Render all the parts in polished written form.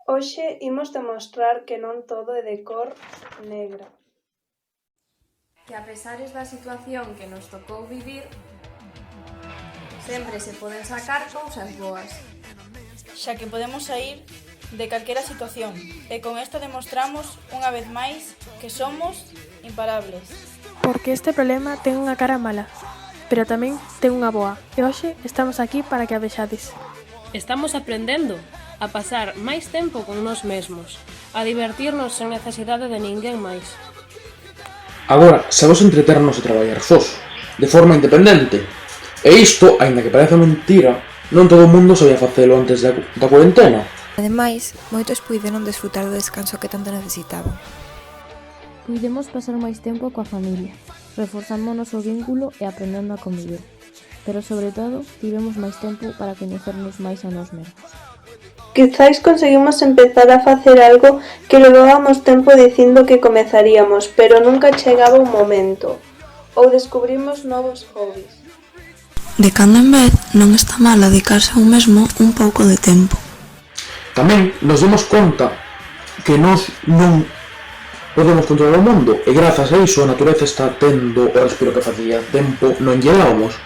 Hoxe imos demostrar que non todo é de cor negra. Que a pesares da situación que nos tocou vivir, sempre se poden sacar cousas boas. Xa que podemos saír de calquera situación e con isto demostramos unha vez máis que somos imparables. Porque este problema ten unha cara mala, pero tamén ten unha boa, e hoxe estamos aquí para que a vexades. Estamos aprendendo a pasar máis tempo con nós mesmos, a divertirnos sen necesidade de ninguén máis. Agora, sabemos entreternos e traballar sós, de forma independente. E isto, aínda que pareza mentira, non todo o mundo sabía facelo antes da cuarentena. Ademais, moitos puideron desfrutar do descanso que tanto necesitaban. Puidemos pasar máis tempo coa familia, reforzando o noso vínculo e aprendendo a convivir. Pero, sobre todo, tivemos máis tempo para coñecernos máis a nós mesmos. Quizais conseguimos empezar a facer algo que levábamos tempo dicindo que comezaríamos, pero nunca chegaba un momento. Ou descubrimos novos hobbies. De cando en vez, non está mal dedicarse a un mesmo un pouco de tempo. Tamén nos demos conta que nós non podemos controlar o mundo e grazas a iso a natureza está tendo o respiro que facía tempo non lle dábamos.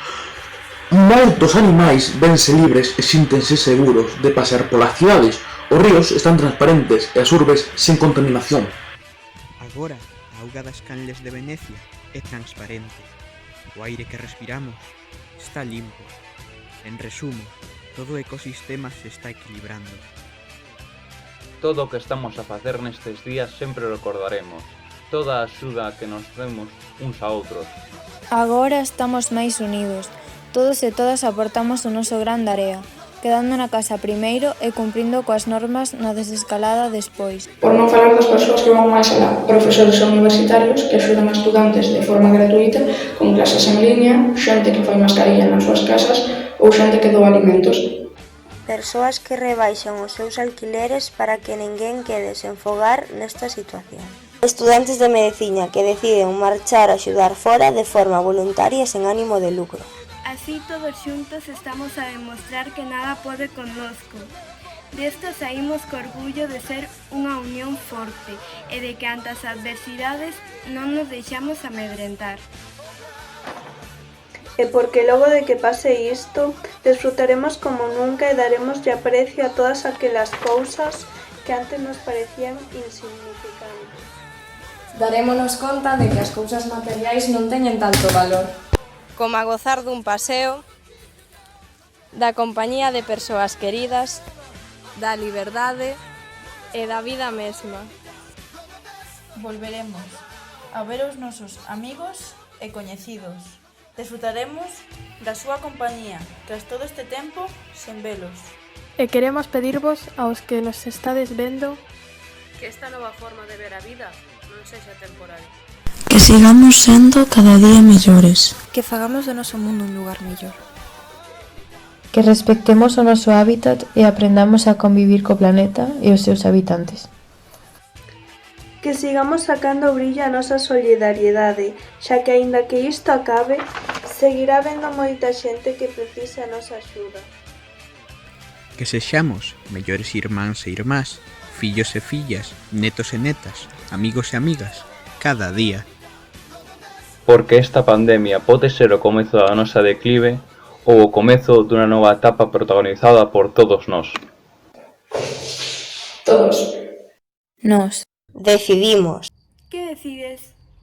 Moitos animais vense libres e xíntense seguros de pasear polas cidades. Os ríos están transparentes e as urbes sen contaminación. Agora, a auga das canles de Venecia é transparente. O aire que respiramos está limpo. En resumo, todo o ecosistema se está equilibrando. Todo o que estamos a facer nestes días sempre recordaremos. Toda a axuda que nos demos uns a outros. Agora estamos máis unidos. Todos e todas aportamos o noso gran de area, quedando na casa primeiro e cumprindo coas normas na desescalada despois. Por non falar das persoas que van máis alá, profesores universitarios que axudan a estudantes de forma gratuita con clases en línea, xente que fai mascarilla nas súas casas ou xente que doa alimentos. Persoas que rebaixan os seus alquileres para que ninguén quede sen fogar nesta situación. Estudantes de medicina que deciden marchar a axudar fora de forma voluntaria sen ánimo de lucro. Así todos xuntos estamos a demostrar que nada pode connosco. Desto saímos co orgullo de ser unha unión forte e de que ante as adversidades non nos deixamos amedrentar. E porque logo de que pase isto, desfrutaremos como nunca e daremoslle aprecio a todas aquelas cousas que antes nos parecían insignificantes. Darémonos conta de que as cousas materiais non teñen tanto valor, como a gozar dun paseo, da compañía de persoas queridas, da liberdade e da vida mesma. Volveremos a ver os nosos amigos e coñecidos. Desfrutaremos da súa compañía tras todo este tempo sen velos. E queremos pedirvos aos que nos estades vendo que esta nova forma de ver a vida non sexa temporal. Que sigamos sendo cada día mellores. Que fagamos do noso mundo un lugar mellor. Que respectemos o noso hábitat e aprendamos a convivir co planeta e os seus habitantes. Que sigamos sacando brillo a nosa solidariedade, xa que aínda que isto acabe, seguirá vendo moita xente que precisa a nosa axuda. Que sexamos mellores irmáns e irmás, fillos e fillas, netos e netas, amigos e amigas, cada día. Porque esta pandemia pode ser o comezo da nosa declive ou o comezo dunha nova etapa protagonizada por todos nós. Todos. Nós. Decidimos. Que decides?